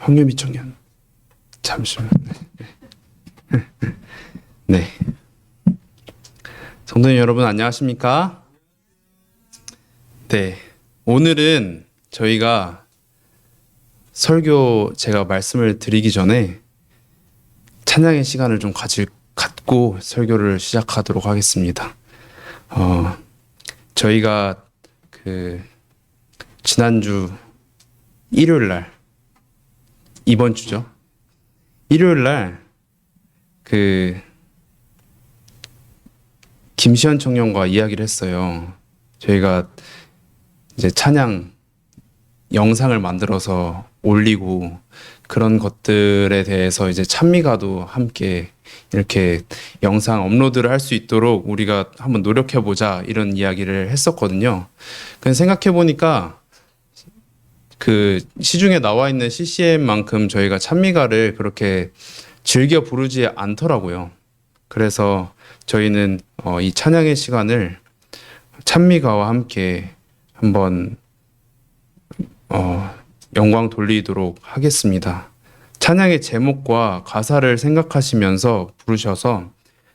황유미 청년. 잠시만. 네. 성도님 여러분 안녕하십니까? 네. 오늘은 저희가 제가 말씀을 드리기 전에 찬양의 시간을 좀 갖고 설교를 시작하도록 하겠습니다. 저희가 지난주 일요일 날, 이번 주죠. 일요일 날 김시현 청년과 이야기를 했어요. 저희가 이제 찬양 영상을 만들어서 올리고 그런 것들에 대해서 이제 찬미가도 함께 이렇게 영상 업로드를 할 수 있도록 우리가 한번 노력해 보자 이런 이야기를 했었거든요. 근데 생각해 보니까 시중에 나와 있는 CCM만큼 저희가 찬미가를 그렇게 즐겨 부르지 않더라고요. 그래서 저희는 이 찬양의 시간을 찬미가와 함께 한번 영광 돌리도록 하겠습니다. 찬양의 제목과 가사를 생각하시면서 부르셔서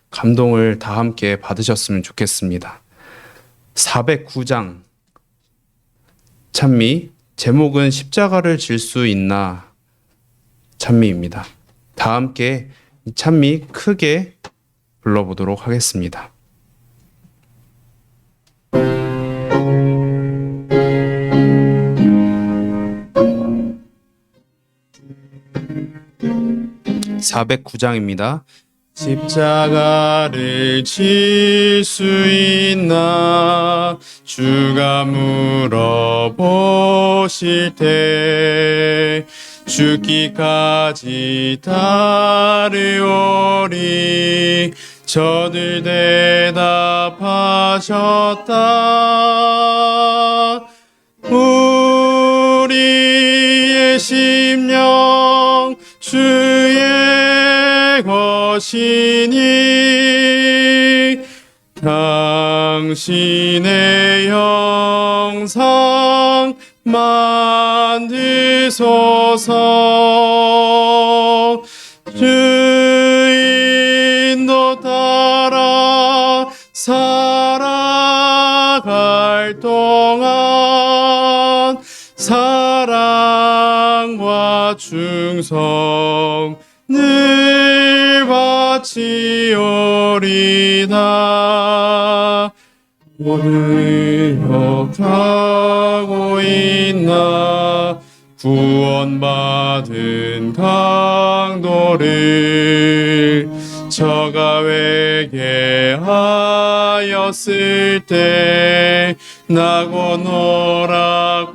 감동을 다 함께 받으셨으면 좋겠습니다. 409장 찬미, 제목은 십자가를 질 수 있나 찬미입니다. 다 함께 이 찬미 크게 불러보도록 하겠습니다. (409장입니다) 십자가를 질 수 있나 주가 물어보실 때 죽기까지 따르오리 저들 대답하셨다. 우리의 심령 주의 것이니 당신의 형상 만드소서. 주인도 따라 살아갈 동안 사랑과 충성 늘 바치오리다. 오늘 역하고 있나 구원받은 강도를 저가 회개하였을 때 나고 노락받았다.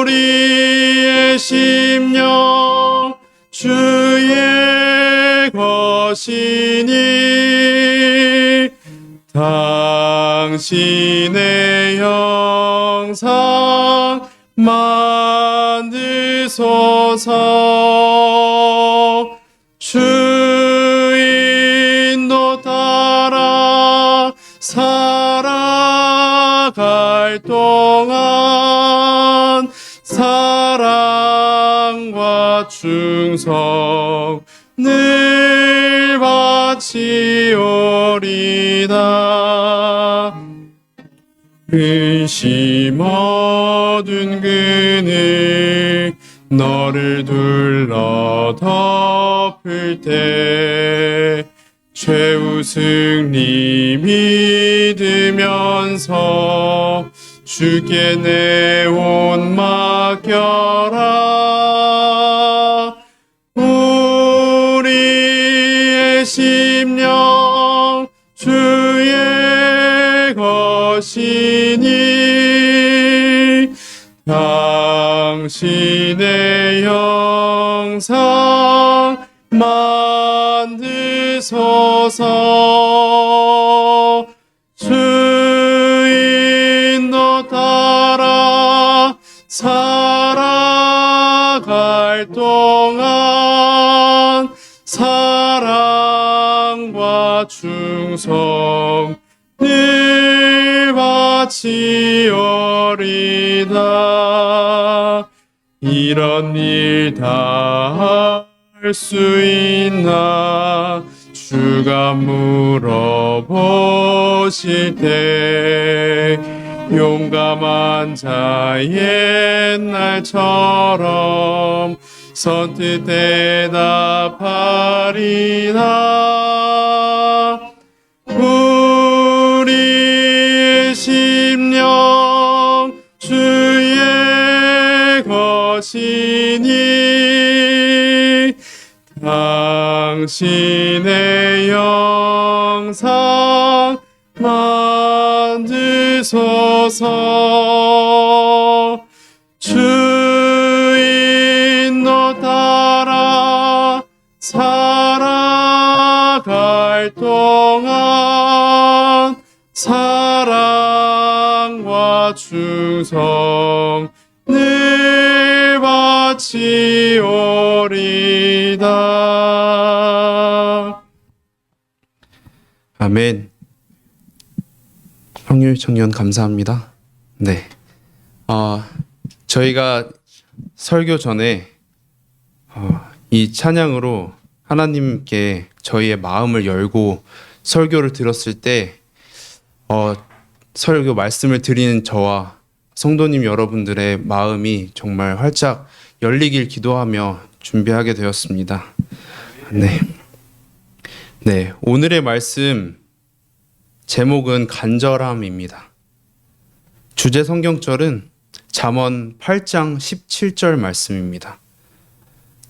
우리의 심령 주의 것이니 당신의 형상 만드소서. 주인도 따라 살아갈 동안 사랑과 충성 늘 바치오리다. 근심 어둔 그늘 너를 둘러 덮을 때 최우승리 믿으면서 주께 내 온 맡겨라. 우리의 심령 주의 것이니 당신의 형상 만드소서. 주인도 따라 살아갈 동안 사랑과 충성 늘 바치오리다. 바치오리다. 이런 일 다 할 수 있나? 주가 물어보실 때 용감한 자의 날처럼 선뜻 대답하리라. 우리의 심령 주의 것이니 당신의 영상 만드소서. 주인 너 따라 살아갈 동안 사랑과 충성 늘 바치오리다. 아멘. 평일 청년 감사합니다. 네. 저희가 설교 전에 이 찬양으로 하나님께 저희의 마음을 열고 설교를 들었을 때 설교 말씀을 드리는 저와 성도님 여러분들의 마음이 정말 활짝 열리길 기도하며 준비하게 되었습니다. 네, 오늘의 말씀 제목은 간절함입니다. 주제 성경절은 잠언 8장 17절 말씀입니다.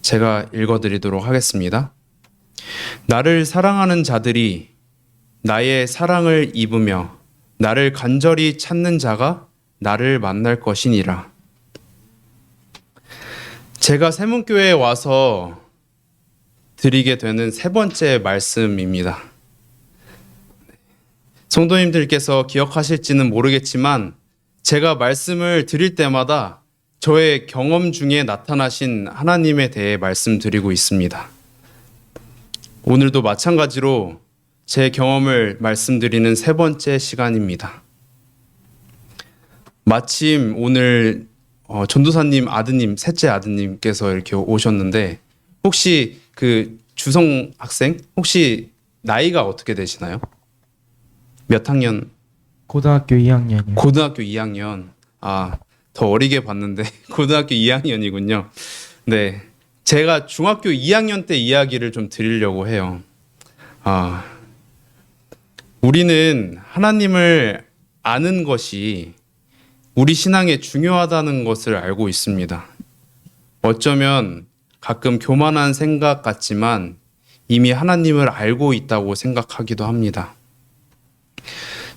제가 읽어드리도록 하겠습니다. 나를 사랑하는 자들이 나의 사랑을 입으며 나를 간절히 찾는 자가 나를 만날 것이니라. 제가 세문교회에 와서 드리게 되는 세 번째 말씀입니다. 성도님들께서 기억하실지는 모르겠지만 제가 말씀을 드릴 때마다 저의 경험 중에 나타나신 하나님에 대해 말씀드리고 있습니다. 오늘도 마찬가지로 제 경험을 말씀드리는 세 번째 시간입니다. 마침 오늘 전도사님 아드님, 셋째 아드님께서 이렇게 오셨는데 혹시 그 주성 학생 혹시 나이가 어떻게 되시나요? 몇 학년? 고등학교 2학년이요. 고등학교 2학년. 더 어리게 봤는데 고등학교 2학년이군요. 네. 제가 중학교 2학년 때 이야기를 좀 드리려고 해요. 우리는 하나님을 아는 것이 우리 신앙에 중요하다는 것을 알고 있습니다. 어쩌면 가끔 교만한 생각 같지만 이미 하나님을 알고 있다고 생각하기도 합니다.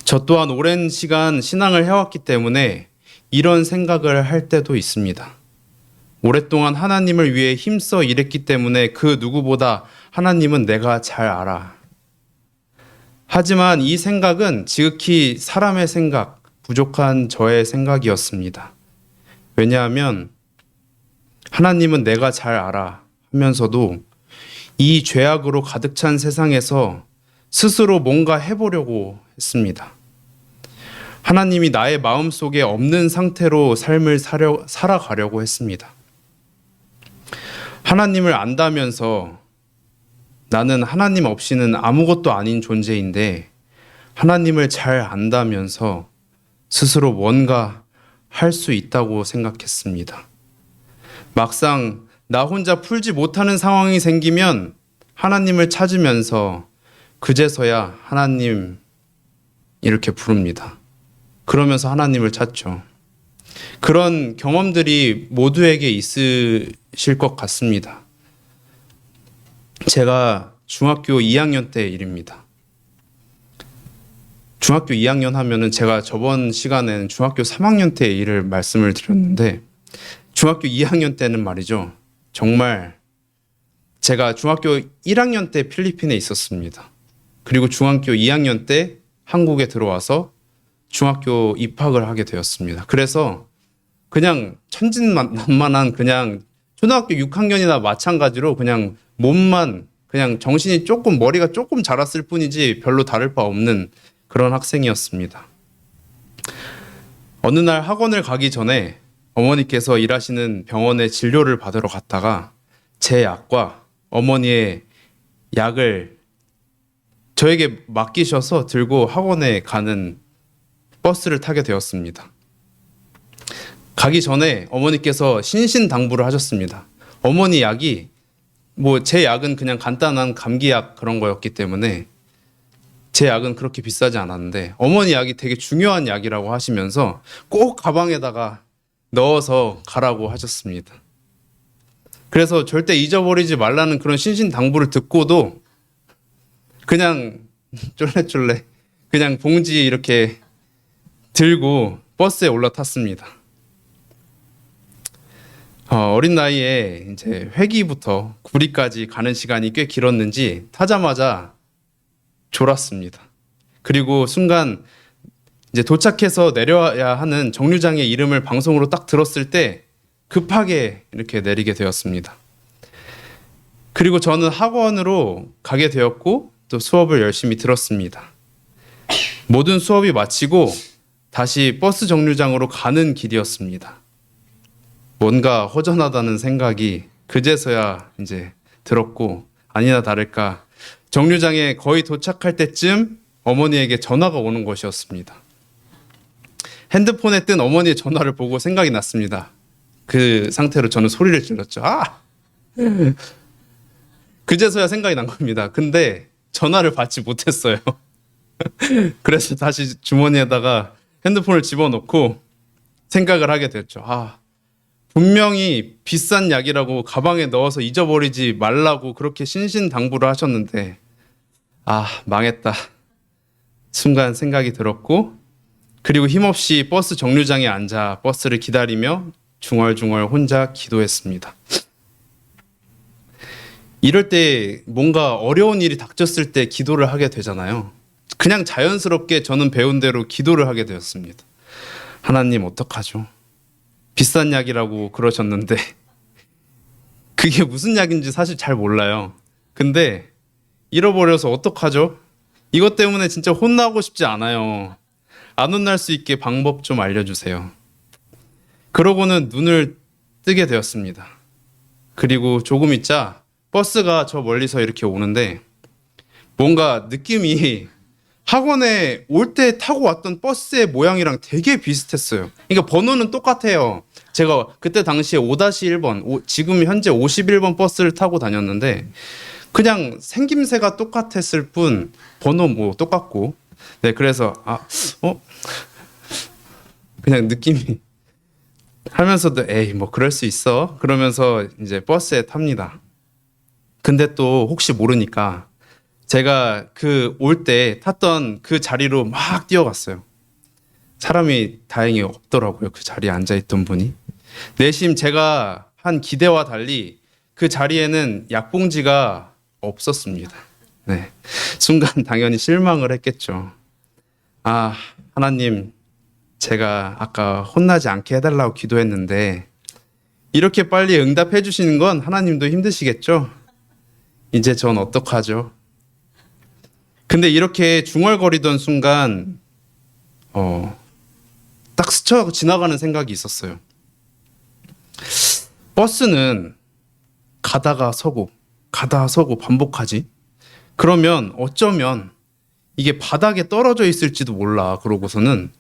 저 또한 오랜 시간 신앙을 해왔기 때문에 이런 생각을 할 때도 있습니다. 오랫동안 하나님을 위해 힘써 일했기 때문에 그 누구보다 하나님은 내가 잘 알아. 하지만 이 생각은 지극히 사람의 생각, 부족한 저의 생각이었습니다. 왜냐하면 하나님은 내가 잘 알아 하면서도 이 죄악으로 가득 찬 세상에서 스스로 뭔가 해보려고 했습니다. 하나님이 나의 마음속에 없는 상태로 삶을 살아가려고 했습니다. 하나님을 안다면서 나는 하나님 없이는 아무것도 아닌 존재인데 하나님을 잘 안다면서 스스로 뭔가 할 수 있다고 생각했습니다. 막상 나 혼자 풀지 못하는 상황이 생기면 하나님을 찾으면서 그제서야 하나님 이렇게 부릅니다. 그러면서 하나님을 찾죠. 그런 경험들이 모두에게 있으실 것 같습니다. 제가 중학교 2학년 때 일입니다. 중학교 2학년 하면은 제가 저번 시간에는 중학교 3학년 때 일을 말씀을 드렸는데 중학교 2학년 때는 말이죠. 정말 제가 중학교 1학년 때 필리핀에 있었습니다. 그리고 중학교 2학년 때 한국에 들어와서 중학교 입학을 하게 되었습니다. 그래서 그냥 천진난만한 그냥 초등학교 6학년이나 마찬가지로 그냥 몸만 그냥 정신이 조금 머리가 조금 자랐을 뿐이지 별로 다를 바 없는 그런 학생이었습니다. 어느 날 학원을 가기 전에 어머니께서 일하시는 병원에 진료를 받으러 갔다가 제 약과 어머니의 약을 저에게 맡기셔서 들고 학원에 가는 버스를 타게 되었습니다. 가기 전에 어머니께서 신신당부를 하셨습니다. 어머니 약이 제 약은 그냥 간단한 감기약 그런 거였기 때문에 제 약은 그렇게 비싸지 않았는데 어머니 약이 되게 중요한 약이라고 하시면서 꼭 가방에다가 넣어서 가라고 하셨습니다. 그래서 절대 잊어버리지 말라는 그런 신신당부를 듣고도 그냥 쫄래쫄래 그냥 봉지 이렇게 들고 버스에 올라탔습니다. 어린 나이에 이제 회기부터 구리까지 가는 시간이 꽤 길었는지 타자마자 졸았습니다. 그리고 순간 이제 도착해서 내려야 하는 정류장의 이름을 방송으로 딱 들었을 때 급하게 이렇게 내리게 되었습니다. 그리고 저는 학원으로 가게 되었고 또 수업을 열심히 들었습니다. 모든 수업이 마치고 다시 버스 정류장으로 가는 길이었습니다. 뭔가 허전하다는 생각이 그제서야 이제 들었고 아니나 다를까 정류장에 거의 도착할 때쯤 어머니에게 전화가 오는 것이었습니다. 핸드폰에 뜬 어머니의 전화를 보고 생각이 났습니다. 그 상태로 저는 소리를 질렀죠. 아! 그제서야 생각이 난 겁니다. 근데 전화를 받지 못했어요. 그래서 다시 주머니에다가 핸드폰을 집어넣고 생각을 하게 됐죠. 분명히 비싼 약이라고 가방에 넣어서 잊어버리지 말라고 그렇게 신신당부를 하셨는데 망했다. 순간 생각이 들었고 그리고 힘없이 버스 정류장에 앉아 버스를 기다리며 중얼중얼 혼자 기도했습니다. 이럴 때 뭔가 어려운 일이 닥쳤을 때 기도를 하게 되잖아요. 그냥 자연스럽게 저는 배운 대로 기도를 하게 되었습니다. 하나님 어떡하죠? 비싼 약이라고 그러셨는데 그게 무슨 약인지 사실 잘 몰라요. 근데 잃어버려서 어떡하죠? 이것 때문에 진짜 혼나고 싶지 않아요. 안 혼날 수 있게 방법 좀 알려주세요. 그러고는 눈을 뜨게 되었습니다. 그리고 조금 있자 버스가 저 멀리서 이렇게 오는데 뭔가 느낌이 학원에 올 때 타고 왔던 버스의 모양이랑 되게 비슷했어요. 그러니까 번호는 똑같아요. 제가 그때 당시에 5-1번, 지금 현재 51번 버스를 타고 다녔는데 그냥 생김새가 똑같았을 뿐 번호 똑같고 네 그래서 그냥 느낌이 하면서도 에이 그럴 수 있어 그러면서 이제 버스에 탑니다. 근데 또 혹시 모르니까 제가 그 올 때 탔던 그 자리로 막 뛰어갔어요. 사람이 다행히 없더라고요. 그 자리에 앉아있던 분이. 내심 제가 한 기대와 달리 그 자리에는 약봉지가 없었습니다. 네. 순간 당연히 실망을 했겠죠. 하나님, 제가 아까 혼나지 않게 해달라고 기도했는데 이렇게 빨리 응답해 주시는 건 하나님도 힘드시겠죠? 이제 전 어떡하죠? 근데 이렇게 중얼거리던 순간 딱 스쳐 지나가는 생각이 있었어요. 버스는 가다가 서고 반복하지. 그러면 어쩌면 이게 바닥에 떨어져 있을지도 몰라. 그러고서는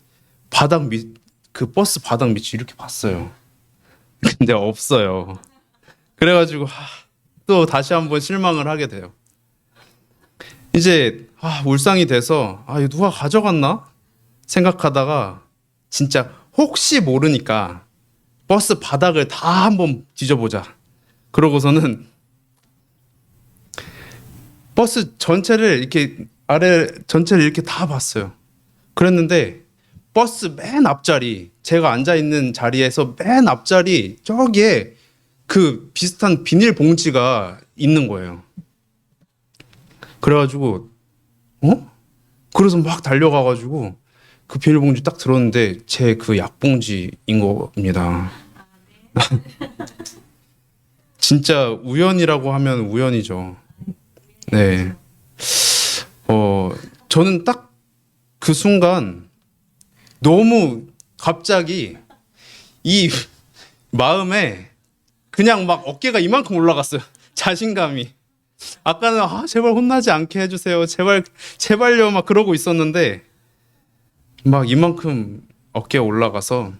그 버스 바닥 밑을 이렇게 봤어요. 근데 없어요. 그래가지고 또 다시 한번 실망을 하게 돼요. 이제 울상이 돼서 이거 누가 가져갔나 생각하다가 진짜 혹시 모르니까 버스 바닥을 다 한번 뒤져보자. 그러고서는 버스 전체를 이렇게 아래 전체를 이렇게 다 봤어요. 그랬는데 버스 맨 앞자리 제가 앉아 있는 자리에서 맨 앞자리 저기에 그 비슷한 비닐 봉지가 있는 거예요. 그래가지고 그래서 막 달려가가지고 그 비닐봉지 딱 들었는데 제 그 약봉지인 겁니다. 진짜 우연이라고 하면 우연이죠. 네. 저는 딱 그 순간 너무 갑자기 이 마음에 그냥 막 어깨가 이만큼 올라갔어요. 자신감이. 아까는 제발 혼나지 않게 해주세요. 제발요 막 그러고 있었는데 막 이만큼 어깨에 올라가서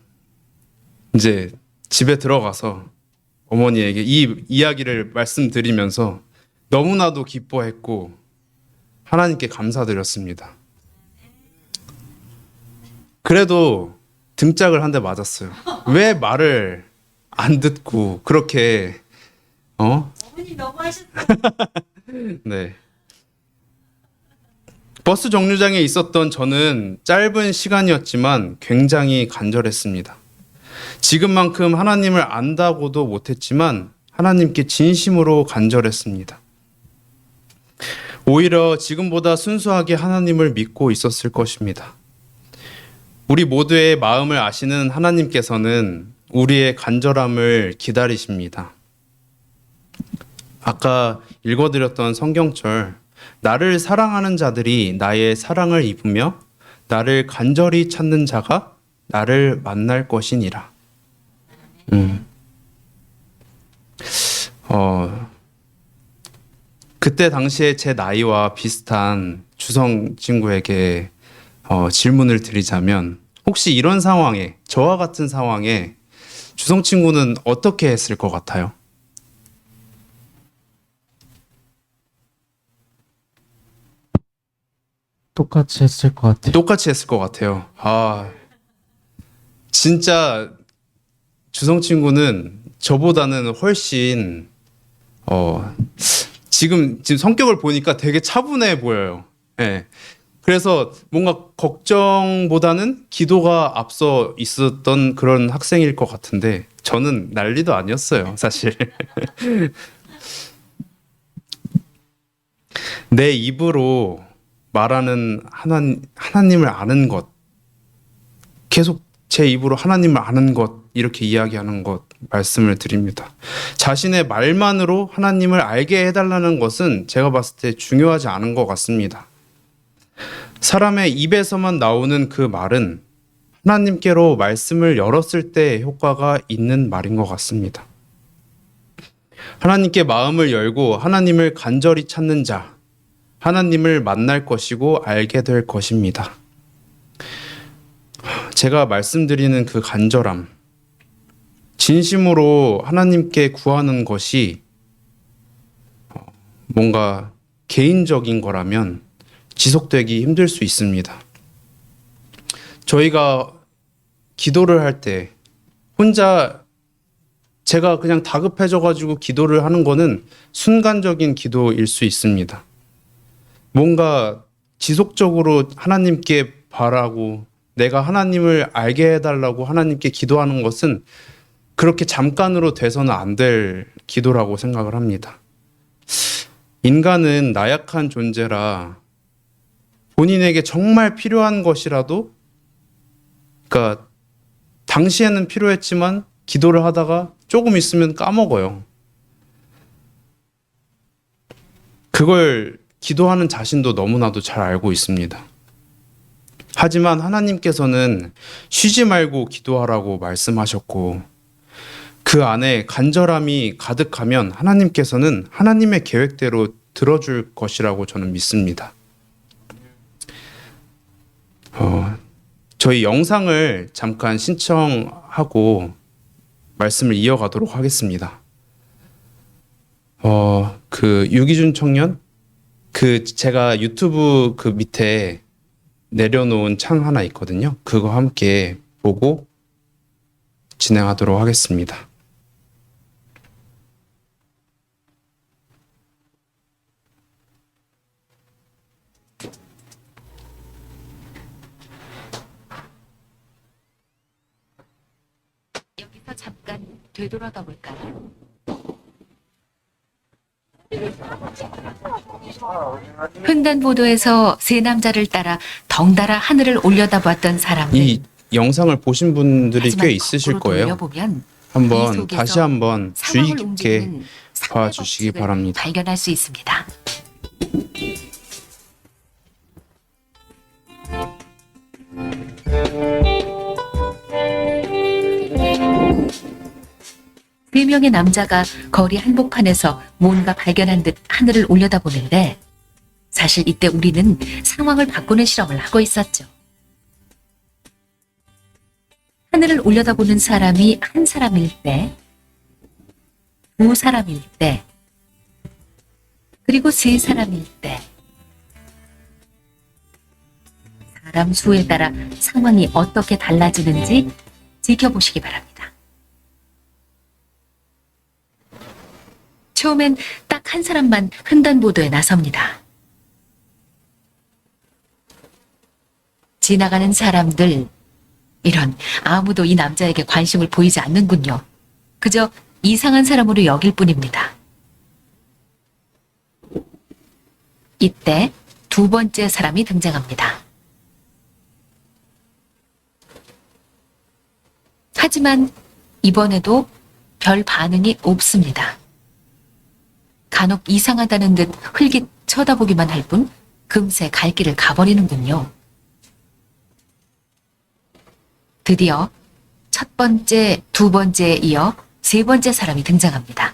이제 집에 들어가서 어머니에게 이 이야기를 말씀드리면서 너무나도 기뻐했고 하나님께 감사드렸습니다. 그래도 등짝을 한 대 맞았어요. 왜 말을 안 듣고 그렇게 어머니 너무하셨어. 네. 버스 정류장에 있었던 저는 짧은 시간이었지만 굉장히 간절했습니다. 지금만큼 하나님을 안다고도 못했지만 하나님께 진심으로 간절했습니다. 오히려 지금보다 순수하게 하나님을 믿고 있었을 것입니다. 우리 모두의 마음을 아시는 하나님께서는 우리의 간절함을 기다리십니다. 아까 읽어드렸던 성경절, 나를 사랑하는 자들이 나의 사랑을 입으며 나를 간절히 찾는 자가 나를 만날 것이니라. 그때 당시에 제 나이와 비슷한 주성 친구에게 질문을 드리자면 혹시 이런 상황에, 저와 같은 상황에 주성 친구는 어떻게 했을 것 같아요? 똑같이 했을 것 같아요. 똑같이 했을 것 같아요. 진짜 주성 친구는 저보다는 훨씬 지금 성격을 보니까 되게 차분해 보여요. 예. 그래서 뭔가 걱정보다는 기도가 앞서 있었던 그런 학생일 것 같은데 저는 난리도 아니었어요, 사실. 내 입으로 말하는 하나님을 아는 것, 계속 제 입으로 하나님을 아는 것, 이렇게 이야기하는 것 말씀을 드립니다. 자신의 말만으로 하나님을 알게 해달라는 것은 제가 봤을 때 중요하지 않은 것 같습니다. 사람의 입에서만 나오는 그 말은 하나님께로 말씀을 열었을 때 효과가 있는 말인 것 같습니다. 하나님께 마음을 열고 하나님을 간절히 찾는 자, 하나님을 만날 것이고 알게 될 것입니다. 제가 말씀드리는 그 간절함, 진심으로 하나님께 구하는 것이 뭔가 개인적인 거라면 지속되기 힘들 수 있습니다. 저희가 기도를 할 때 혼자 제가 그냥 다급해져가지고 기도를 하는 거는 순간적인 기도일 수 있습니다. 뭔가 지속적으로 하나님께 바라고 내가 하나님을 알게 해달라고 하나님께 기도하는 것은 그렇게 잠깐으로 돼서는 안 될 기도라고 생각을 합니다. 인간은 나약한 존재라 본인에게 정말 필요한 것이라도, 그러니까 당시에는 필요했지만 기도를 하다가 조금 있으면 까먹어요. 그걸 기도하는 자신도 너무나도 잘 알고 있습니다. 하지만 하나님께서는 쉬지 말고 기도하라고 말씀하셨고 그 안에 간절함이 가득하면 하나님께서는 하나님의 계획대로 들어줄 것이라고 저는 믿습니다. 저희 영상을 잠깐 신청하고 말씀을 이어가도록 하겠습니다. 그 유기준 청년? 제가 유튜브 그 밑에 내려놓은 창 하나 있거든요. 그거 함께 보고 진행하도록 하겠습니다. 여기서 잠깐 되돌아가 볼까요? 횡단보도에서 세 남자를 따라 덩달아 하늘을 올려다봤던 사람들. 이 영상을 보신 분들이 하지만 꽤 있으실 거꾸로 거예요. 돌려보면 이 한번 속에서 다시 한번 주의 상황을 깊게 움직이는 상대 봐주시기 법칙을 바랍니다. 발견할 수 있습니다. 세 명의 남자가 거리 한복판에서 뭔가 발견한 듯 하늘을 올려다보는데 사실 이때 우리는 상황을 바꾸는 실험을 하고 있었죠. 하늘을 올려다보는 사람이 한 사람일 때, 두 사람일 때, 그리고 세 사람일 때 사람 수에 따라 상황이 어떻게 달라지는지 지켜보시기 바랍니다. 처음엔 딱 한 사람만 횡단보도에 나섭니다. 지나가는 사람들, 이런 아무도 이 남자에게 관심을 보이지 않는군요. 그저 이상한 사람으로 여길 뿐입니다. 이때 두 번째 사람이 등장합니다. 하지만 이번에도 별 반응이 없습니다. 간혹 이상하다는 듯 흘깃 쳐다보기만 할 뿐 금세 갈 길을 가버리는군요. 드디어 첫 번째, 두 번째에 이어 세 번째 사람이 등장합니다.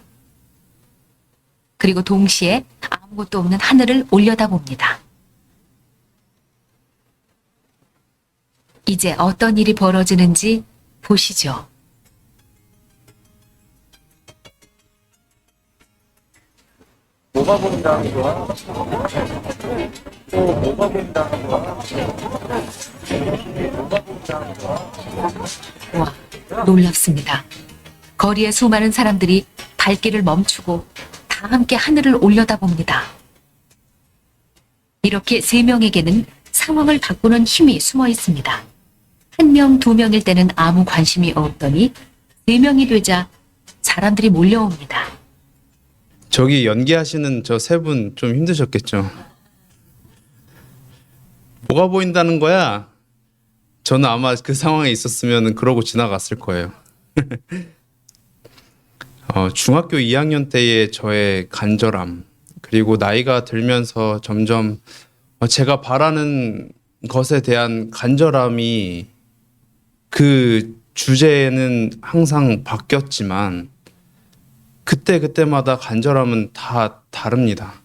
그리고 동시에 아무것도 없는 하늘을 올려다봅니다. 이제 어떤 일이 벌어지는지 보시죠. 뭐가 보인다는 거야? 또 뭐가 보인다는 거야? 뭐가 보인다는 거야? 와, 놀랍습니다. 거리의 수많은 사람들이 발길을 멈추고 다 함께 하늘을 올려다봅니다. 이렇게 세 명에게는 상황을 바꾸는 힘이 숨어 있습니다. 한 명, 두 명일 때는 아무 관심이 없더니 세 명이 되자 사람들이 몰려옵니다. 저기 연기하시는 저 세 분 좀 힘드셨겠죠? 뭐가 보인다는 거야? 저는 아마 그 상황에 있었으면 그러고 지나갔을 거예요. 중학교 2학년 때의 저의 간절함, 그리고 나이가 들면서 점점 제가 바라는 것에 대한 간절함이 그 주제는 항상 바뀌었지만 그때마다 간절함은 다 다릅니다.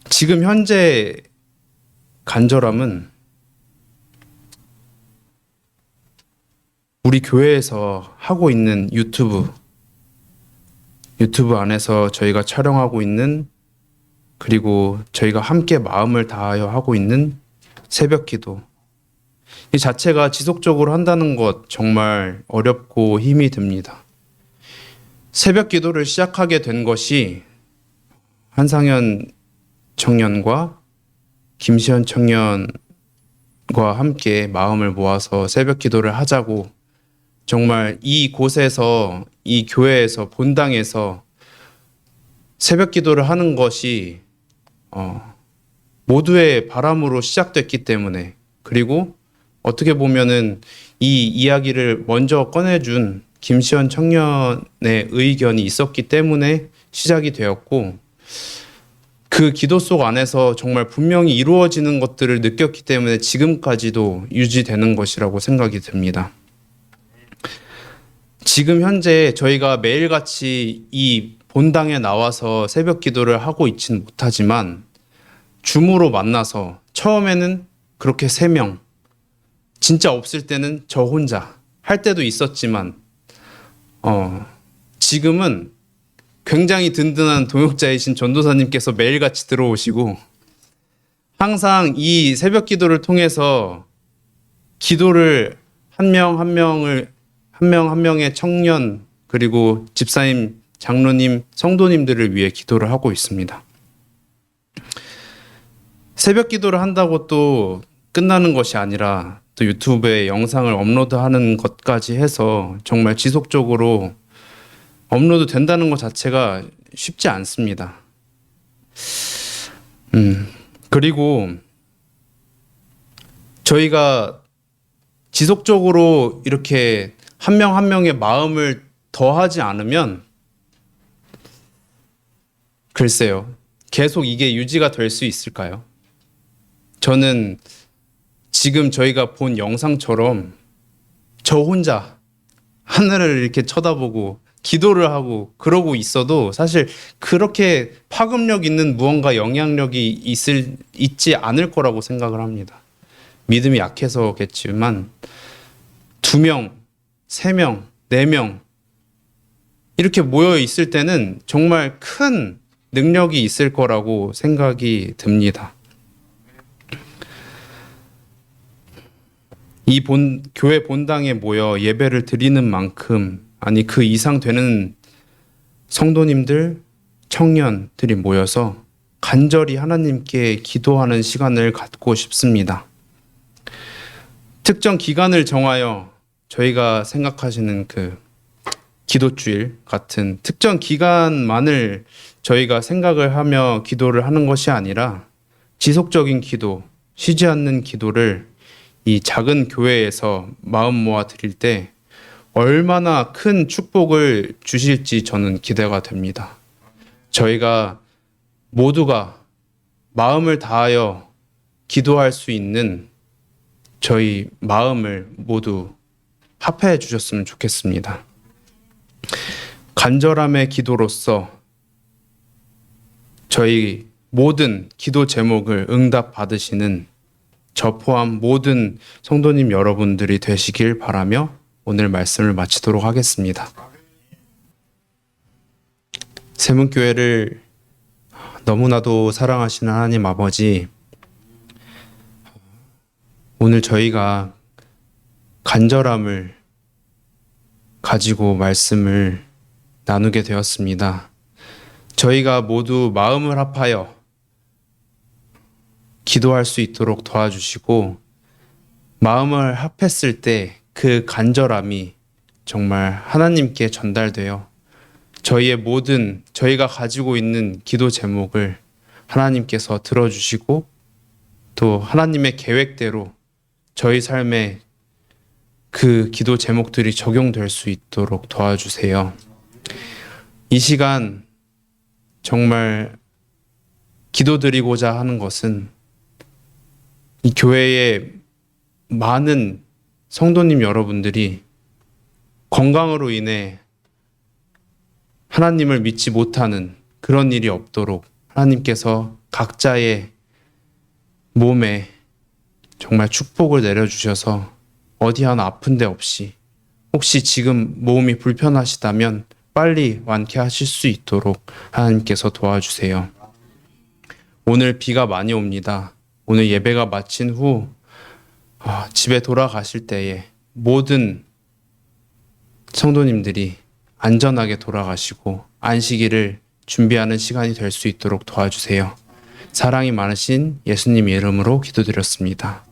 지금 현재 간절함은 우리 교회에서 하고 있는 유튜브 안에서 저희가 촬영하고 있는, 그리고 저희가 함께 마음을 다하여 하고 있는 새벽 기도, 이 자체가 지속적으로 한다는 것 정말 어렵고 힘이 듭니다. 새벽 기도를 시작하게 된 것이 한상현 청년과 김시현 청년과 함께 마음을 모아서 새벽 기도를 하자고, 정말 이 곳에서, 이 교회에서, 본당에서 새벽 기도를 하는 것이 모두의 바람으로 시작됐기 때문에, 그리고 어떻게 보면은 이 이야기를 먼저 꺼내준 김시현 청년의 의견이 있었기 때문에 시작이 되었고, 그 기도 속 안에서 정말 분명히 이루어지는 것들을 느꼈기 때문에 지금까지도 유지되는 것이라고 생각이 듭니다. 지금 현재 저희가 매일같이 이 본당에 나와서 새벽 기도를 하고 있지는 못하지만 줌으로 만나서 처음에는 그렇게 3명, 진짜 없을 때는 저 혼자 할 때도 있었지만 지금은 굉장히 든든한 동역자이신 전도사님께서 매일같이 들어오시고 항상 이 새벽 기도를 통해서 기도를 한 명 한 명의 청년, 그리고 집사님, 장로님, 성도님들을 위해 기도를 하고 있습니다. 새벽 기도를 한다고 또 끝나는 것이 아니라 또 유튜브에 영상을 업로드하는 것까지 해서 정말 지속적으로 업로드 된다는 것 자체가 쉽지 않습니다. 그리고 저희가 지속적으로 이렇게 한 명 한 명의 마음을 더하지 않으면 글쎄요, 계속 이게 유지가 될 수 있을까요? 저는 지금 저희가 본 영상처럼 저 혼자 하늘을 이렇게 쳐다보고 기도를 하고 그러고 있어도 사실 그렇게 파급력 있는 무언가 영향력이 있지 않을 거라고 생각을 합니다. 믿음이 약해서겠지만 2명, 3명, 4명 이렇게 모여 있을 때는 정말 큰 능력이 있을 거라고 생각이 듭니다. 교회 본당에 모여 예배를 드리는 만큼, 아니 그 이상 되는 성도님들, 청년들이 모여서 간절히 하나님께 기도하는 시간을 갖고 싶습니다. 특정 기간을 정하여 저희가 생각하시는 그 기도주일 같은 특정 기간만을 저희가 생각을 하며 기도를 하는 것이 아니라 지속적인 기도, 쉬지 않는 기도를 이 작은 교회에서 마음 모아 드릴 때 얼마나 큰 축복을 주실지 저는 기대가 됩니다. 저희가 모두가 마음을 다하여 기도할 수 있는 저희 마음을 모두 합해 주셨으면 좋겠습니다. 간절함의 기도로서 저희 모든 기도 제목을 응답 받으시는 저 포함 모든 성도님 여러분들이 되시길 바라며 오늘 말씀을 마치도록 하겠습니다. 세문교회를 너무나도 사랑하시는 하나님 아버지, 오늘 저희가 간절함을 가지고 말씀을 나누게 되었습니다. 저희가 모두 마음을 합하여 기도할 수 있도록 도와주시고, 마음을 합했을 때 그 간절함이 정말 하나님께 전달되어 저희가 가지고 있는 기도 제목을 하나님께서 들어주시고 또 하나님의 계획대로 저희 삶에 그 기도 제목들이 적용될 수 있도록 도와주세요. 이 시간 정말 기도드리고자 하는 것은 이 교회의 많은 성도님 여러분들이 건강으로 인해 하나님을 믿지 못하는 그런 일이 없도록 하나님께서 각자의 몸에 정말 축복을 내려주셔서 어디 하나 아픈 데 없이, 혹시 지금 몸이 불편하시다면 빨리 완쾌하실 수 있도록 하나님께서 도와주세요. 오늘 비가 많이 옵니다. 오늘 예배가 마친 후 집에 돌아가실 때에 모든 성도님들이 안전하게 돌아가시고 안식일을 준비하는 시간이 될 수 있도록 도와주세요. 사랑이 많으신 예수님 이름으로 기도드렸습니다.